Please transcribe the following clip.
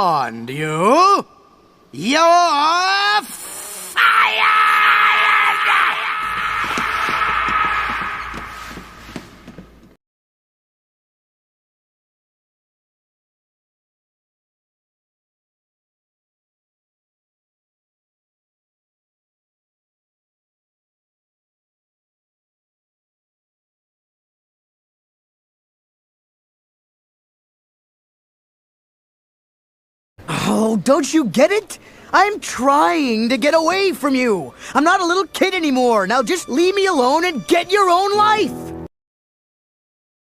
warned you. You're fired! Oh, don't you get it? I'm trying to get away from you. I'm not a little kid anymore. Now just leave me alone and get your own life.